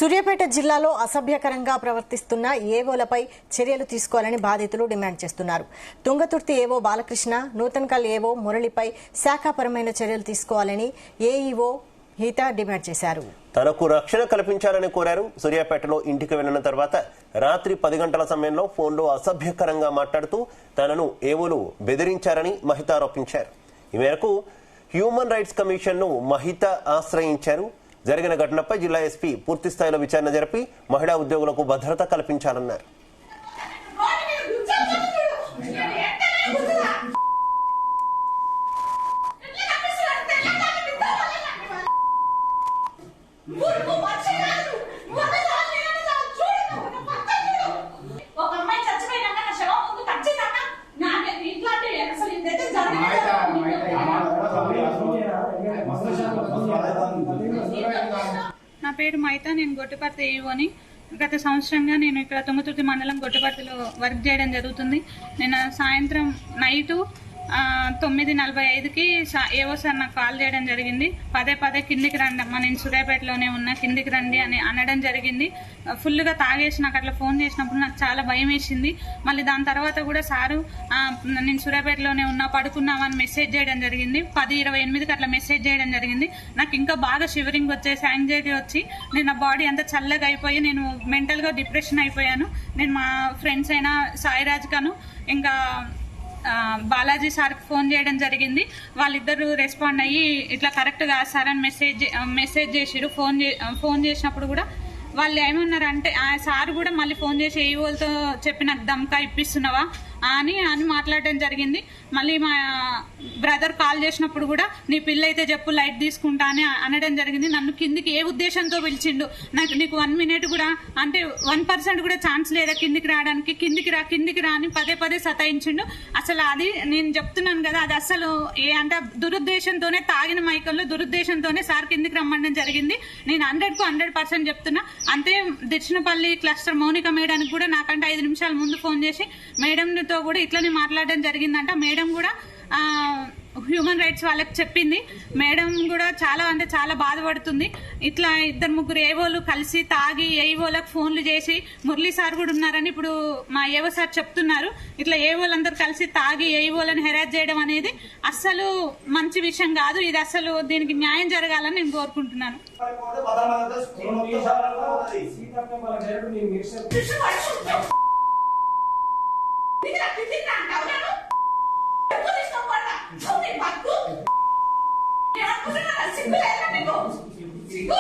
సూర్యాపేట జిల్లాలో అసభ్యకరంగా ప్రవర్తిస్తున్న ఏవోలపై చర్యలు తీసుకోవాలని బాధితులు డిమాండ్ చేస్తున్నారు. తుంగతుర్తి ఏవో బాలకృష్ణ, నూతన్కల్ ఏవో మురళిపై శాఖాపరమైన చర్యలు తీసుకోవాలని ఏఈఓ హీతా డిమాండ్ చేశారు. తనకు రక్షణ కల్పించాలని కోరారు. సూర్యాపేటలో ఇంటికి వెళ్లిన తర్వాత రాత్రి 10 గంటల సమయంలో ఫోన్లో అసభ్యకరంగా మాట్లాడుతూ తనను ఏవోలు బెదిరించారని మహిత ఆరోపించారు. ఈ మేరకు హ్యూమన్ రైట్స్ కమిషన్ ను మహిత ఆశ్రయించారు. జరిగిన ఘటనపై జిల్లా ఎస్పీ పూర్తి స్థాయిలో విచారణ జరిపి మహిళా ఉద్యోగులకు భద్రత కల్పించాలన్నారు. నా పేరు మైత. నేను గొట్టిపర్తి ఏవోని. గత సంవత్సరంగా నేను ఇక్కడ తుంగతుర్తి మండలం గొట్టిపర్తిలో వర్క్ చేయడం జరుగుతుంది. నేను సాయంత్రం నైటు 9:45కి ఏవో సార్ నాకు కాల్ చేయడం జరిగింది. పదే కిందికి రండి అమ్మా, నేను సూర్యాపేటలోనే ఉన్నా, కిందికి రండి అని అనడం జరిగింది. ఫుల్గా తాగేసి నాకు అట్లా ఫోన్ చేసినప్పుడు నాకు చాలా భయం వేసింది. మళ్ళీ దాని తర్వాత కూడా సారు నేను సూర్యాపేటలోనే ఉన్నా, పడుకున్నామని మెసేజ్ చేయడం జరిగింది. 10:28కి అట్లా మెసేజ్ చేయడం జరిగింది. నాకు ఇంకా బాగా షివరింగ్ వచ్చేసి యాంగ్జైటీ వచ్చి నేను నా బాడీ అంతా చల్లగా అయిపోయి నేను మెంటల్గా డిప్రెషన్ అయిపోయాను. నేను మా ఫ్రెండ్స్ అయినా సాయిరాజ్ గాను ఇంకా బాలాజీ సార్కి ఫోన్ చేయడం జరిగింది. వాళ్ళిద్దరు రెస్పాండ్ అయ్యి ఇట్లా కరెక్ట్ కాదు సార్ అని మెసేజ్ చేసిరు. ఫోన్ చేసినప్పుడు కూడా వాళ్ళు ఏమన్నారంటే ఆ సార్ కూడా మళ్ళీ ఫోన్ చేసి ఏ వాళ్ళతో చెప్పి నాకు దమ్కా ఇప్పిస్తున్నావా అని మాట్లాడడం జరిగింది. మళ్ళీ మా బ్రదర్ కాల్ చేసినప్పుడు కూడా నీ పిల్ల అయితే చెప్పు లైట్ తీసుకుంటా అని అనడం జరిగింది. నన్ను కిందికి ఏ ఉద్దేశంతో పిలిచిండు? నీకు 1 మినిట్ కూడా అంటే 1% కూడా ఛాన్స్ లేదా కిందికి రావడానికి? కిందికి రా అని పదే సతాయించిండు. అసలు అది నేను చెప్తున్నాను కదా, అది అసలు అంటే దురుద్దేశంతోనే, తాగిన మైకల్లో దురుద్దేశంతోనే సార్ కిందికి రమ్మడం జరిగింది. నేను 100% చెప్తున్నా. అంతే దిర్శనపల్లి క్లస్టర్ మౌనిక మేడానికి కూడా నాకంటే 5 నిమిషాల ముందు ఫోన్ చేసి మేడంతో కూడా ఇట్లనే మాట్లాడడం జరిగిందంట. మేడం కూడా హ్యూమన్ రైట్స్ వాళ్ళకి చెప్పింది. మేడం కూడా చాలా బాధపడుతుంది. ఇట్లా 2-3 ఏవోలు కలిసి తాగి ఏవోలకు ఫోన్లు చేసి, మురళీ సార్ కూడా ఉన్నారని ఇప్పుడు మా ఏవో సార్ చెప్తున్నారు. ఇట్లా ఏవోలందరూ కలిసి తాగి ఏవోలను హెరాస్ చేయడం అనేది అస్సలు మంచి విషయం కాదు. ఇది అసలు దీనికి న్యాయం జరగాలని నేను కోరుకుంటున్నాను. Sigo,